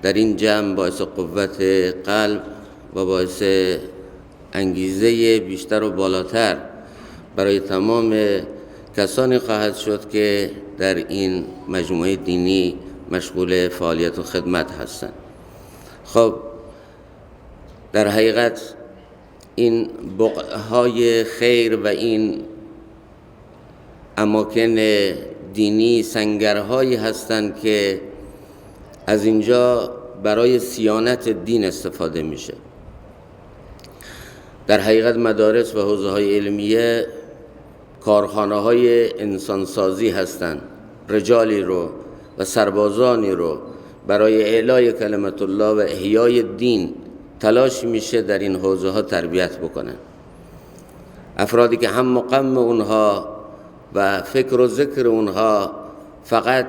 در این جمع باعث قوت قلب و باعث انگیزه بیشتر و بالاتر برای تمام کسانی خواهد شد که در این مجموعه دینی مشغول فعالیت و خدمت هستند. خب در حقیقت این بقعه‌های خیر و این اماکن دینی سنگرهایی هستند که از اینجا برای صیانت دین استفاده میشه. در حقیقت مدارس و حوزه‌های علمیه کارخانه‌های انسانسازی هستند. رجالی رو و سربازانی رو برای اعلای کلمت الله و احیای دین تلاش میشه در این حوزه‌ها تربیت بکنن. افرادی که هم غم اونها و فکر و ذکر اونها فقط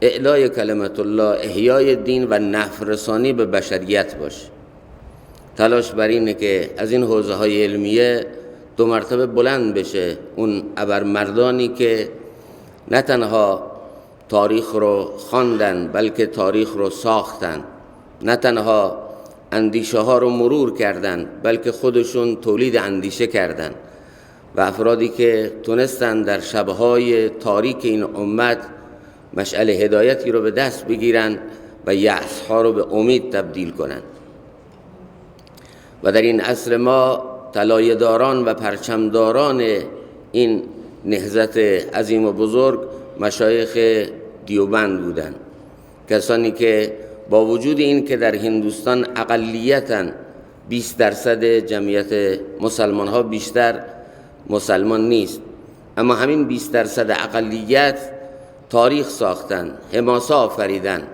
اعلای کلمت الله، احیای دین و نفع رسانی به بشریت باشه. تلاش بر اینه که از این حوزه‌های علمیه 2 مرتبه بلند بشه اون ابرمردانی که نه تنها تاریخ رو خواندن بلکه تاریخ رو ساختن، نه تنها اندیشه ها رو مرور کردن بلکه خودشون تولید اندیشه کردن، و افرادی که تونستن در شبهای تاریک این امت مشعل هدایتی رو به دست بگیرن و یأس ها رو به امید تبدیل کنن. و در این عصر ما طلایه‌داران و پرچمداران این نهضت عظیم و بزرگ مشایخ دیوبند بودند، کسانی که با وجود این که در هندوستان اقلیتاً 20% جمعیت مسلمان ها بیشتر مسلمان نیست، اما همین 20% اقلیت تاریخ ساختن، حماسه آفریدن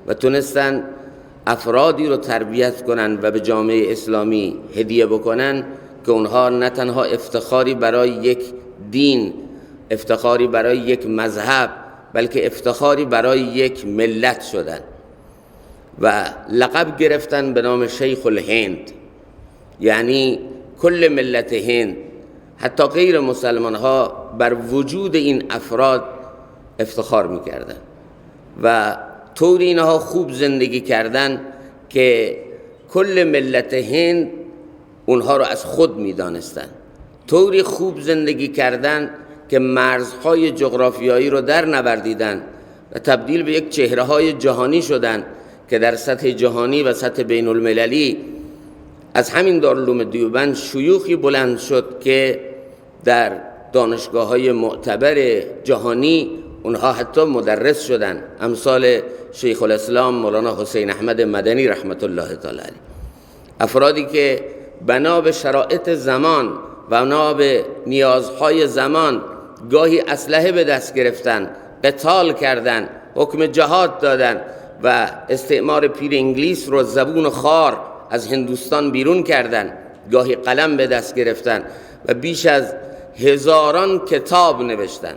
و تونستن افرادی رو تربیت کنن و به جامعه اسلامی هدیه بکنن که اونها نه تنها افتخاری برای یک دین، افتخاری برای یک مذهب، بلکه افتخاری برای یک ملت شدن و لقب گرفتن به نام شیخ الهند، یعنی کل ملت هند، حتی غیر مسلمان ها بر وجود این افراد افتخار میکردن و طوری اینها خوب زندگی کردن که کل ملت هند اونها رو از خود میدانستن. طوری خوب زندگی کردن که مرزهای جغرافیایی رو در نوردیدن و تبدیل به یک چهره‌های جهانی شدن که در سطح جهانی و سطح بین المللی از همین دارالعلوم دیوبند شیوخی بلند شد که در دانشگاه‌های معتبر جهانی اونها حتی مدرس شدن، امثال شیخ الاسلام مولانا حسین احمد مدنی رحمت الله تعالی علیه. افرادی که بنا به شرایط زمان و بنا به نیازهای زمان گاهی اسلحه به دست گرفتن، قتال کردن، حکم جهاد دادن و استعمار پیر انگلیس رو زبون خار از هندوستان بیرون کردن، گاهی قلم به دست گرفتن و بیش از 1000 کتاب نوشتن.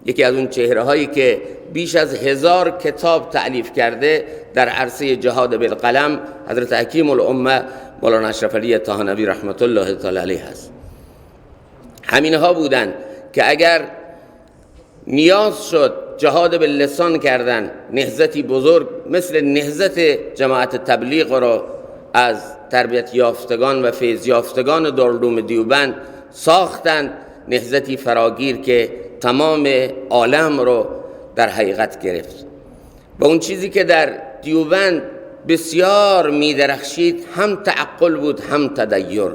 یکی از اون چهره هایی که بیش از 1000 کتاب تألیف کرده در عرصه جهاد بالقلم حضرت حکیم الامه مولانا اشرف علی طاهنوی رحمت الله تعالی علیه هست. همینها بودن که اگر نیاز شد جهاد باللسان کردن، نهضتی بزرگ مثل نهضت جماعت تبلیغ را از تربیت یافتگان و فیض یافتگان دارالعلوم دیوبند ساختند، نهضتی فراگیر که تمام عالم رو در حقیقت گرفت. و اون چیزی که در دیوبند بسیار می درخشید هم تعقل بود، هم تدین،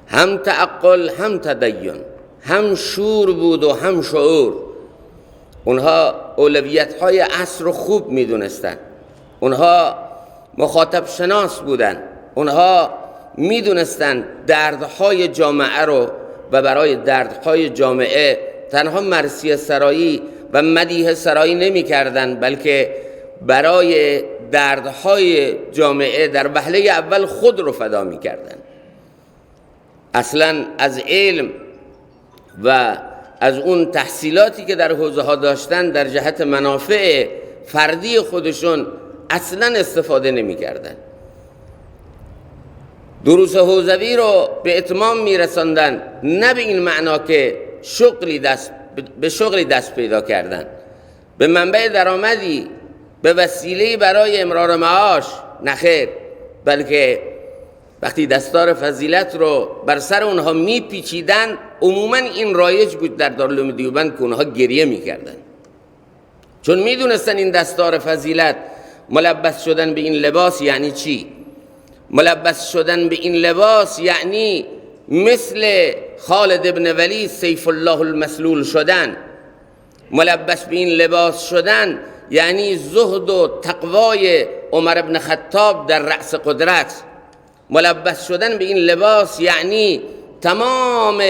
هم تعقل هم تدین، هم شور بود و هم شعور. اونها اولویت های عصر رو خوب می دونستن، اونها مخاطب شناس بودن، اونها می دونستن دردهای جامعه رو و برای دردهای جامعه تنها مرثیه سرایی و مدیح سرایی نمی کردن، بلکه برای دردهای جامعه در وهله اول خود رو فدا می کردن. اصلا از علم و از اون تحصیلاتی که در حوزه ها داشتن در جهت منافع فردی خودشون اصلا استفاده نمی کردن. دروس حوزوی رو به اتمام می رساندن، نه به این معنا که شغلی دست پیدا کردن، به منبع درآمدی به وسیله برای امرار معاش، نخیر، بلکه وقتی دستار فضیلت رو بر سر اونها میپیچیدن، عموما این رایج بود در دارالعلوم دیوبند که اونها گریه میکردن، چون میدونستن این دستار فضیلت ملبس شدن به این لباس یعنی چی. ملبس شدن به این لباس یعنی مثل خالد ابن ولید سیف الله المسلول شدن. ملبس به این لباس شدن یعنی زهد و تقوای عمر ابن خطاب در رأس قدرت. ملبس شدن به این لباس یعنی تمام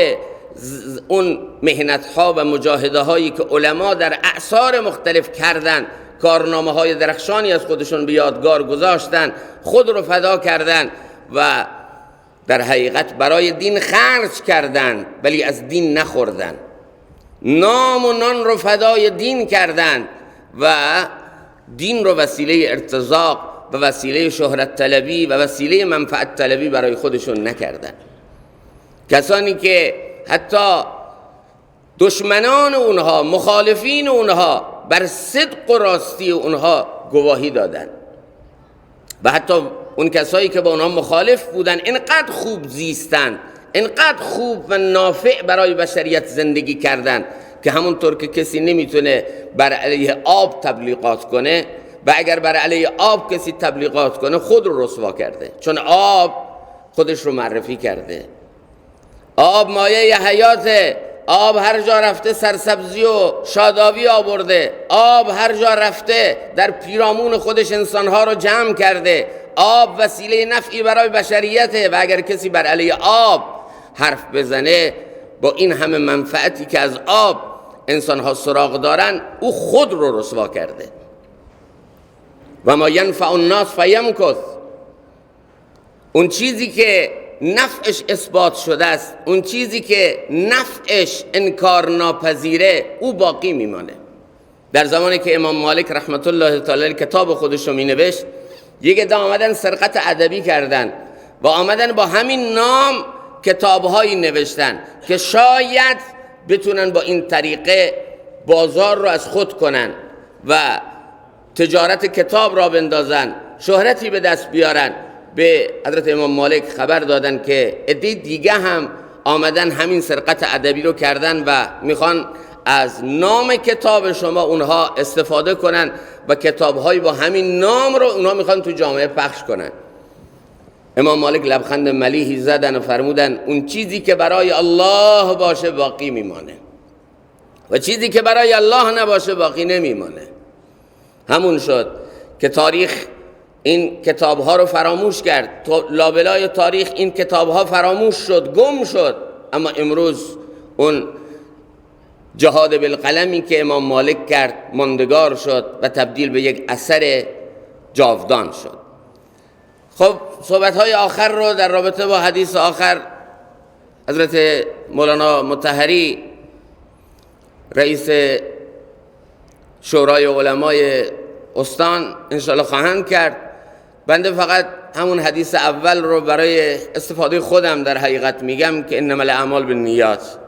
اون مهنت ها و مجاهده هایی که علما در اعصار مختلف کردن، کارنامه های درخشانی از خودشون به یادگار گذاشتن، خود رو فدا کردن و در حقیقت برای دین خرج کردن ولی از دین نخوردن، نام و نان رو فدای دین کردن و دین رو وسیله ارتزاق و وسیله شهرت طلبی و وسیله منفعت طلبی برای خودشون نکردن. کسانی که حتی دشمنان اونها، مخالفین اونها بر صدق و راستی اونها گواهی دادن و حتی اون کسایی که با اونها مخالف بودن اینقدر خوب زیستن، اینقدر خوب و نافع برای بشریت زندگی کردن که همونطور که کسی نمیتونه بر علیه آب تبلیغات کنه و اگر بر علیه آب کسی تبلیغات کنه خود رو رسوا کرده، چون آب خودش رو معرفی کرده. آب مایه حیاته، آب هر جا رفته سرسبزی و شادابی آورده، آب هر جا رفته در پیرامون خودش انسانها رو جمع کرده، آب وسیله نفعی برای بشریته و اگر کسی بر علیه آب حرف بزنه با این همه منفعتی که از آب انسانها سراغ دارن او خود رو رسوا کرده. و ما ینفع الناس فیمکث، اون چیزی که نفعش اثبات شده است، اون چیزی که نفعش انکار ناپذیره او باقی میمانه. در زمانی که امام مالک رحمت الله تعالی کتاب خودش رو می نوشت، یک عده آمدن سرقت ادبی کردن و آمدن با همین نام کتابهایی نوشتن که شاید بتونن با این طریقه بازار رو از خود کنن و تجارت کتاب را بندازن، شهرتی به دست بیارن. به حضرت امام مالک خبر دادن که عده دیگه هم آمدن همین سرقت ادبی رو کردن و میخوان از نام کتاب شما اونها استفاده کنن و کتابهایی با همین نام رو اونها میخوان تو جامعه پخش کنن. امام مالک لبخند ملیحی زدن و فرمودن اون چیزی که برای الله باشه باقی میمانه و چیزی که برای الله نباشه باقی نمیمانه. همون شد که تاریخ این کتاب ها رو فراموش کرد، لابلای تاریخ این کتاب ها فراموش شد، گم شد، اما امروز اون جهاد بالقلمی که امام مالک کرد ماندگار شد و تبدیل به یک اثر جاودان شد. خب صحبت های آخر رو در رابطه با حدیث آخر حضرت مولانا مطهری رئیس شورای علمای استان انشاءالله خواهند کرد. بنده فقط همون حدیث اول رو برای استفاده خودم در حقیقت میگم که انما الاعمال بالنیات.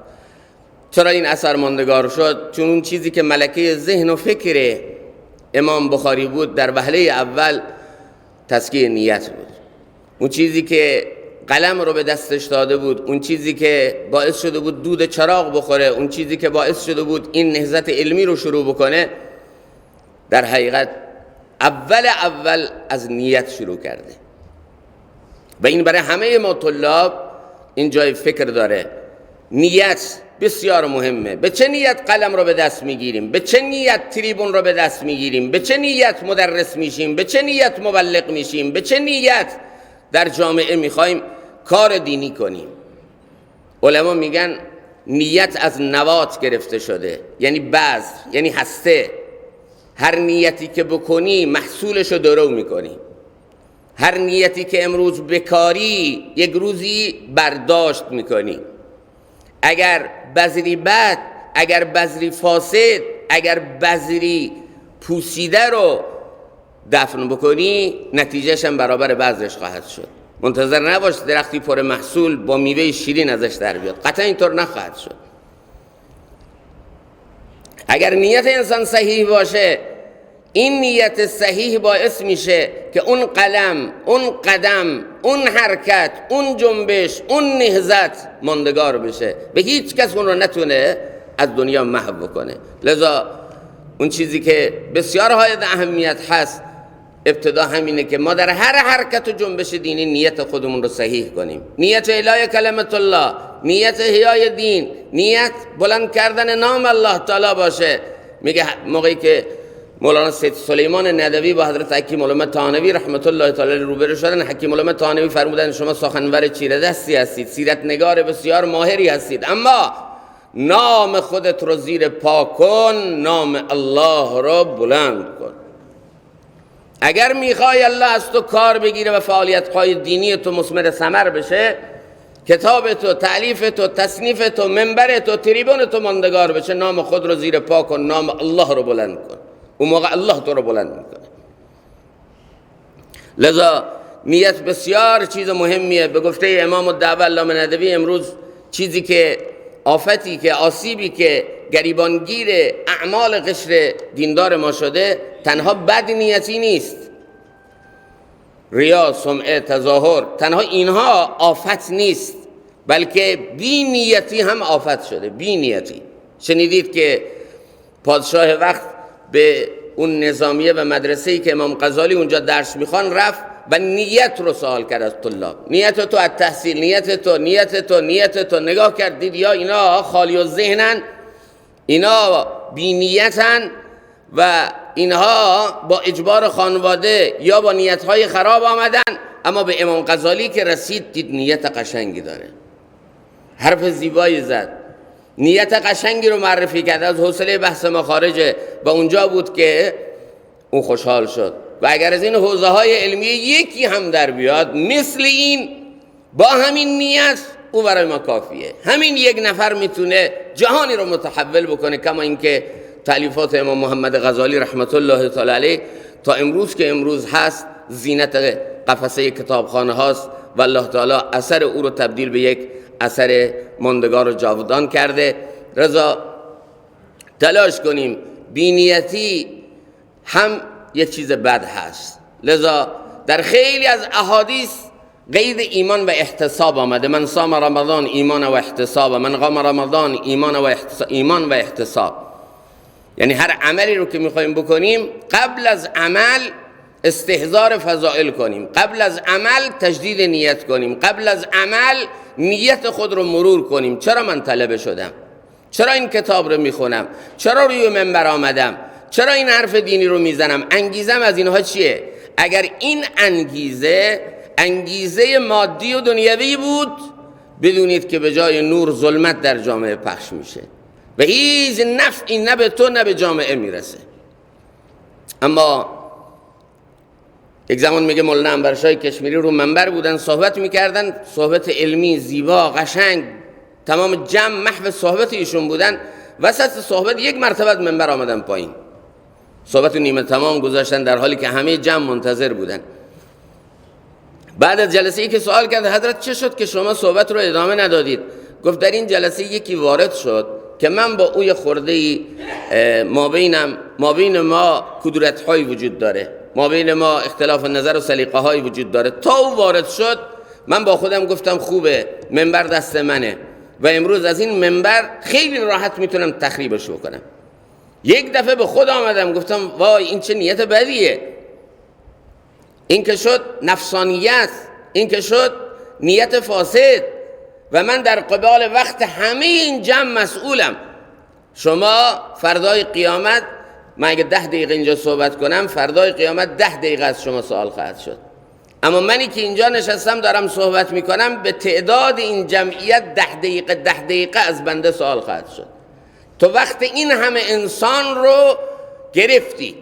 چرا این اثر ماندگار شد؟ چون اون چیزی که ملکه ذهن و فکر امام بخاری بود در وهله اول تزکیه نیت بود. اون چیزی که قلم رو به دستش داده بود، اون چیزی که باعث شده بود دود چراغ بخوره، اون چیزی که باعث شده بود این نهضت علمی رو شروع بکنه، در حقیقت اول از نیت شروع کرده. و این برای همه ما طلاب این جای فکر داره. نیت بسیار مهمه. به چه نیت قلم رو به دست میگیریم؟ به چه نیت تریبون رو به دست میگیریم؟ به چه نیت مدرس میشیم؟ به چه نیت مبلغ میشیم؟ به چه نیت در جامعه میخوایم کار دینی کنیم؟ علما میگن نیت از نوات گرفته شده، یعنی بذر، یعنی هسته. هر نیتی که بکنی محصولش رو درو میکنی. هر نیتی که امروز بکاری یک روزی برداشت میکنی. اگر بذری بد، اگر بذری فاسد، اگر بذری پوسیده رو دفن بکنی نتیجهش هم برابر بذرش خواهد شد. منتظر نباش درختی پر محصول با میوه شیرین ازش در بیاد، قطعا اینطور نخواهد شد. اگر نیت انسان صحیح باشه این نیت صحیح باعث میشه که اون قلم، اون قدم، اون حرکت، اون جنبش، اون نهضت ماندگار بشه، به هیچ کس اون رو نتونه از دنیا محو بکنه. لذا اون چیزی که بسیار حائز اهمیت هست ابتدا همینه که ما در هر حرکت و جنبش دینی نیت خودمون رو صحیح کنیم. نیت اعلای کلمت الله، نیت احیای دین، نیت بلند کردن نام الله تعالی باشه. میگه موقعی که مولانا سید سلیمان ندوی با حضرت حکیم علامه طحانوی رحمت الله تعالی روبرو شدن، حکیم علامه طحانوی فرمودن شما سخنور چیره دستی هستید، سیرت نگار بسیار ماهری هستید، اما نام خودت رو زیر پا کن، نام الله رو بلند کن. اگر میخوای الله از تو کار بگیره و فعالیت‌های دینی تو مثمر ثمر بشه، کتاب تو، تألیف تو، تصنیف تو، منبر تو، تریبون تو ماندگار بشه، نام خود رو زیر پا کن، نام الله رو بلند کن. اون موقع الله تو رو بلند میکنه. لذا نیت بسیار چیز مهمیه. به گفته امام الدعوه علامه ندوی امروز چیزی که آفتی که آسیبی که گریبانگیر اعمال قشر دیندار ما شده تنها بد نیتی نیست، ریا، سمعه، تظاهر، تنها اینها آفت نیست، بلکه بی نیتی هم آفت شده. بی نیتی. شنیدید که پادشاه وقت به اون نظامیه و مدرسه‌ای که امام غزالی اونجا درس میخوان رفت و نیت رو سوال کرد از طلاب. نیت تو از تحصیل، نیت تو نگاه کردید یا اینا خالی و ذهنن، اینا بی نیتن و اینها با اجبار خانواده یا با نیتهای خراب آمدن. اما به امام غزالی که رسید دید نیت قشنگی داره، حرف زیبایی زد، نیت قشنگی رو معرفی کرد. از حوصله بحث ما خارجه و اونجا بود که اون خوشحال شد. و اگر از این حوزه های علمی یکی هم در بیاد مثل این با همین نیت، او برای ما کافیه. همین یک نفر میتونه جهانی رو متحول بکنه، کما اینکه تالیفات امام محمد غزالی رحمت الله تعالی علیه تا امروز که امروز هست زینت قفسه کتابخانه هاست و الله تعالی اثر او رو تبدیل به یک اثر ماندگار و جاودان کرده. رضا تلاش کنیم. بینیتی هم یک چیز بد هست. لذا در خیلی از احادیث قید ایمان و احتساب آمده. من صام رمضان ایمان و احتساب، من قام رمضان ایمان و احتساب. یعنی هر عملی رو که میخوایم بکنیم قبل از عمل استحضار فضائل کنیم، قبل از عمل تجدید نیت کنیم، قبل از عمل نیت خود رو مرور کنیم. چرا من طلبه شدم؟ چرا این کتاب رو میخونم؟ چرا روی منبر آمدم؟ چرا این حرف دینی رو میزنم؟ انگیزم از اینها چیه؟ اگر این انگیزه مادی و دنیوی بود، بدونید که به جای نور ظلمت در جامعه پخش میشه و هیچ نفعی نه به تو نه به جامعه میرسه. اما یک زمان میگه مولانا انبرشاه کشمیری رو منبر بودن صحبت میکردن، صحبت علمی زیبا قشنگ، تمام جمع محو صحبت ایشون بودن. وسط صحبت یک مرتبه منبر آمدن پایین، صحبت نیمه تمام گذاشتن در حالی که همه جمع منتظر بودن. بعد از جلسه ای که سوال کرد حضرت چه شد که شما صحبت رو ادامه ندادید؟ گفت در این جلسه یکی وارد شد که من با اوی خورده ما بین ما کدورت های وجود داره، ما بین ما اختلاف نظر و سلیقه های وجود داره. تا او وارد شد من با خودم گفتم خوبه، منبر دست منه و امروز از این منبر خیلی راحت میتونم تخریبش بکنم. یک دفعه به خود آمدم گفتم وای این چه نیت بدیه، این که شد نفسانیت، این که شد نیت فاسد و من در قبال وقت همه این جمع مسئولم. شما فردای قیامت، من اگه 10 دقیقه اینجا صحبت کنم فردای قیامت 10 دقیقه از شما سوال خواهد شد. اما منی که اینجا نشستم دارم صحبت میکنم به تعداد این جمعیت 10 دقیقه از بنده سوال خواهد شد. تو وقت این همه انسان رو گرفتی،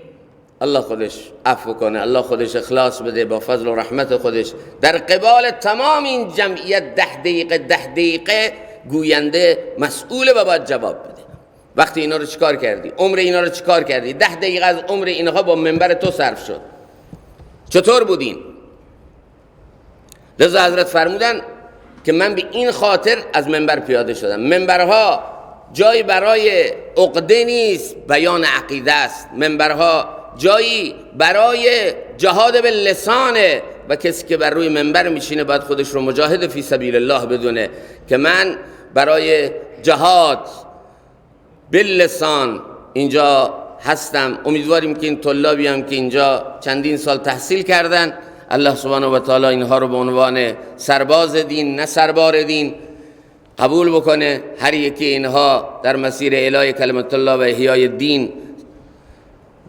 الله خودش عفو کنه، الله خودش اخلاص بده با فضل و رحمت خودش. در قبال تمام این جمعیت 10 دقیقه گوینده مسئوله و باید جواب بده. وقتی اینا رو چیکار کردی؟ عمر اینا رو چیکار کردی؟ 10 دقیقه از عمر اینها با منبر تو صرف شد. چطور بودین؟ لذا حضرت فرمودن که من به این خاطر از منبر پیاده شدم. منبرها جای برای عقده نیست، بیان عقیده است. منبرها جایی برای جهاد به لسانه و کسی که بر روی منبر میشینه باید خودش رو مجاهد فی سبیل الله بدونه که من برای جهاد باللسان اینجا هستم. امیدواریم که این طلابی هم که اینجا چندین سال تحصیل کردن الله سبحانه و تعالی اینها رو به عنوان سرباز دین نه سربار دین قبول بکنه. هر یکی اینها در مسیر اعلای کلمت الله و احیای دین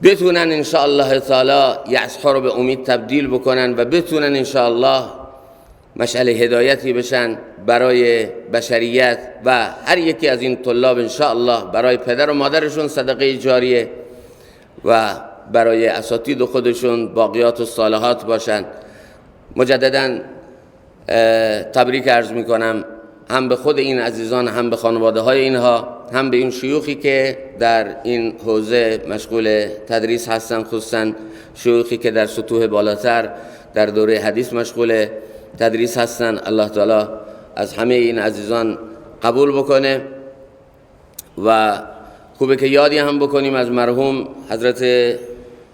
بتونن ان شاء الله تعالی یأسها رو به امید تبدیل بکنن و بتونن ان شاء الله مشعل هدایتی بشن برای بشریت. و هر یکی از این طلاب ان شاء الله برای پدر و مادرشون صدقه جاریه و برای اساتید خودشون باقیات و صالحات باشن. مجددا تبریک عرض میکنم هم به خود این عزیزان، هم به خانواده های اینها، هم به این شیوخی که در این حوزه مشغول تدریس هستن، خصوصا شیوخی که در سطوح بالاتر در دوره حدیث مشغول تدریس هستن. الله تعالی از همه این عزیزان قبول بکنه. و خوبه که یادی هم بکنیم از مرحوم حضرت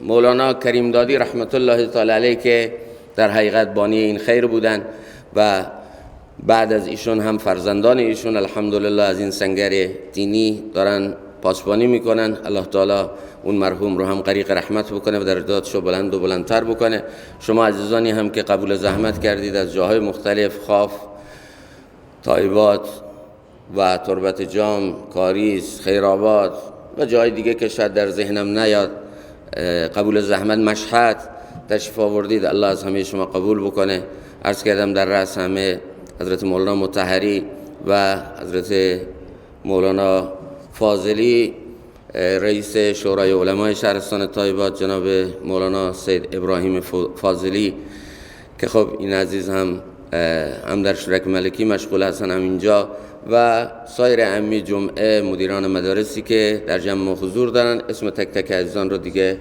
مولانا کریم دادی رحمت الله تعالی علیه که در حقیقت بانی این خیر بودن و بعد از ایشون هم فرزندان ایشون الحمدلله از این سنگر دینی دارن پاسبانی میکنن. الله تعالی اون مرحوم رو هم غریق رحمت بکنه و درجاتشو بلند و بلندتر بکنه. شما عزیزانی هم که قبول زحمت کردید از جاهای مختلف، خاف، طایبات و تربت جام، کاریز، خیرآباد و جای دیگه که شاید در ذهنم نیاد، قبول زحمت، مشهد تشریف آوردید، الله از همه شما قبول بکنه. عرض کردم در رأس همه حضرت مولانا مطهری و حضرت مولانا فاضلی رئیس شورای علمای شهرستان طایبات، جناب مولانا سید ابراهیم فاضلی که خب این عزیز هم در شورک ملکی مشغول هستن هم اینجا، و سایر امی جمعه مدیران مدارسی که در جمع حضور دارن. اسم تک تک عزیزان رو دیگه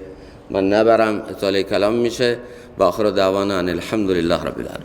من نبرم، اطاله کلام میشه. و آخر دعوانا ان الحمد لله رب العالمین.